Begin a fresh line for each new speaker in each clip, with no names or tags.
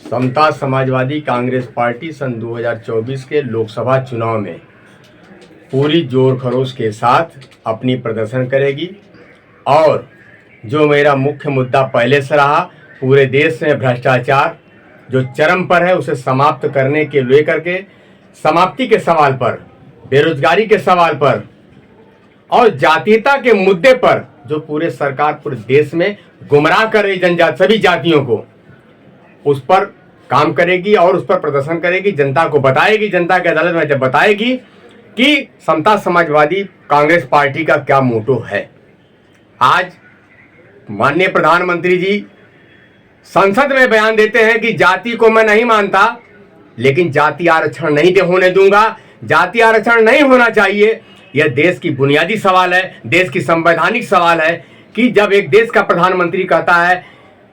समता Samajwadi Congress party सन 2024 के लोकसभा चुनाव में पूरी जोर खरोश के साथ अपनी प्रदर्शन करेगी और जो मेरा मुख्य मुद्दा पहले से रहा, पूरे देश में भ्रष्टाचार जो चरम पर है उसे समाप्त करने के लेकर के समाप्ति के सवाल पर, बेरोजगारी के सवाल पर और जातीयता के मुद्दे पर जो पूरे सरकार पूरे देश में गुमराह कर रही जनजाति सभी जातियों को, उस पर काम करेगी और उस पर प्रदर्शन करेगी। जनता को बताएगी, जनता की अदालत में जब बताएगी कि समता समाजवादी कांग्रेस पार्टी का क्या मोटो है। आज माननीय प्रधानमंत्री जी संसद में बयान देते हैं कि जाति को मैं नहीं मानता, लेकिन जाति आरक्षण नहीं होने दूंगा, जाति आरक्षण नहीं होना चाहिए। यह देश की बुनियादी सवाल है, देश की संवैधानिक सवाल है कि जब एक देश का प्रधानमंत्री कहता है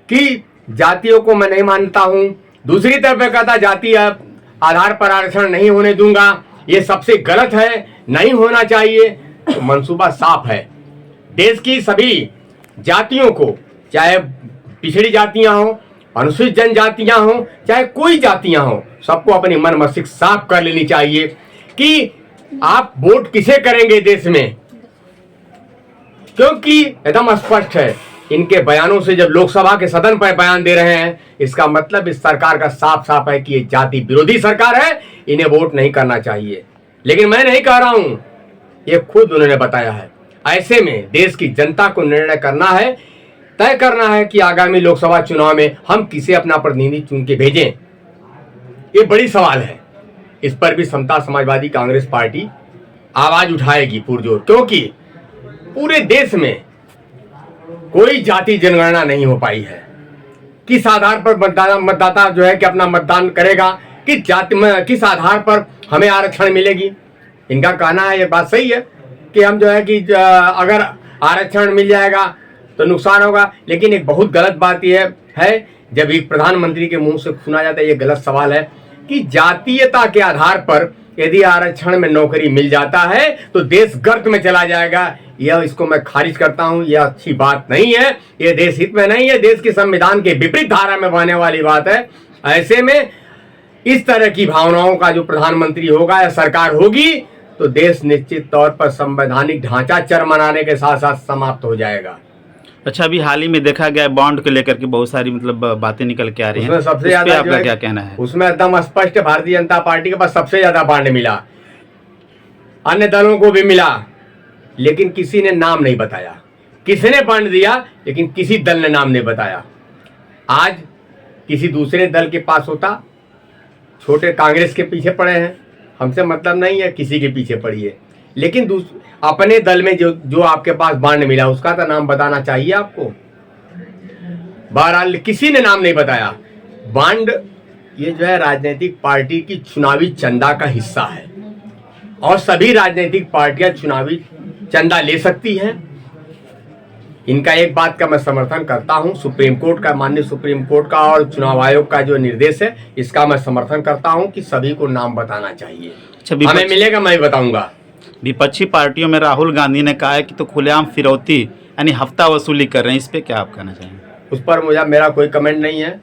कि जातियों को मैं नहीं मानता हूं, दूसरी तरफ कहता जाति आधार पर आरक्षण नहीं होने दूंगा, ये सबसे गलत है, नहीं होना चाहिए। तो मंसूबा साफ है, देश की सभी जातियों को, चाहे पिछड़ी जातियां हों, अनुसूचित जनजातियां हों, चाहे कोई जातियां हों, सबको अपनी मन मस्तिष्क साफ कर लेनी चाहिए कि आप वोट किसे करेंगे देश में, क्योंकि एकदम स्पष्ट है इनके बयानों से। जब लोकसभा के सदन पर बयान दे रहे हैं, इसका मतलब इस सरकार का साफ साफ है कि ये जाति विरोधी सरकार है, इन्हें वोट नहीं करना चाहिए। लेकिन मैं नहीं कह रहा हूं, ये खुद उन्होंने बताया है। ऐसे में देश की जनता को निर्णय करना है, तय करना है कि आगामी लोकसभा चुनाव में हम किसे अपना प्रतिनिधि चुन के भेजें। ये बड़ी सवाल है, इस पर भी समता समाजवादी कांग्रेस पार्टी आवाज उठाएगी पुरजोर, क्योंकि पूरे देश में कोई जाति जनगणना नहीं हो पाई है। किस आधार पर मतदाता जो है कि अपना मतदान करेगा, किस जाति में, किस आधार पर हमें आरक्षण मिलेगी। इनका कहना है, ये बात सही है कि हम जो है कि अगर आरक्षण मिल जाएगा तो नुकसान होगा, लेकिन एक बहुत गलत बात यह है जब एक प्रधानमंत्री के मुंह से सुना जाता है, ये गलत सवाल है कि जातीयता के आधार पर यदि आरक्षण में नौकरी मिल जाता है तो देश गर्त में चला जाएगा। यह इसको मैं खारिज करता हूं, यह अच्छी बात नहीं है, यह देश हित में नहीं है, देश के संविधान के विपरीत धारा में बहने वाली बात है। ऐसे में इस तरह की भावनाओं का जो प्रधानमंत्री होगा या सरकार होगी तो देश निश्चित तौर पर संवैधानिक ढांचा चरमराने के साथ साथ समाप्त हो जाएगा।
अच्छा, अभी हाल ही में देखा गया बॉन्ड को लेकर के बहुत सारी बातें निकल के आ रही हैं,
उसमें सबसे ज्यादा
आपका क्या कहना है?
उसमें एकदम स्पष्ट भारतीय जनता पार्टी के पास सबसे ज्यादा बॉन्ड मिला, अन्य दलों को भी मिला, लेकिन किसी ने नाम नहीं बताया। किसने बॉन्ड दिया, लेकिन किसी दल ने नाम नहीं बताया। आज किसी दूसरे दल के पास होता, छोटे कांग्रेस के पीछे पड़े हैं, हमसे मतलब नहीं है, किसी के पीछे पड़िए, लेकिन अपने दल में जो आपके पास बॉन्ड मिला उसका तो नाम बताना चाहिए आपको। बहरहाल किसी ने नाम नहीं बताया। बॉन्ड ये जो है राजनीतिक पार्टी की चुनावी चंदा का हिस्सा है और सभी राजनीतिक पार्टियां चुनावी चंदा ले सकती हैं। इनका एक बात का मैं समर्थन करता हूं, सुप्रीम कोर्ट का, माननीय सुप्रीम कोर्ट का और चुनाव आयोग का जो निर्देश है, इसका मैं समर्थन करता हूं कि सभी को नाम बताना चाहिए। हमें मिलेगा, मैं बताऊंगा।
विपक्षी पार्टियों में राहुल गांधी ने कहा है कि तो खुलेआम फिरौती यानी हफ्ता वसूली कर रहे हैं, इस पे क्या आप कहना चाहेंगे?
उस पर मेरा कोई कमेंट नहीं है।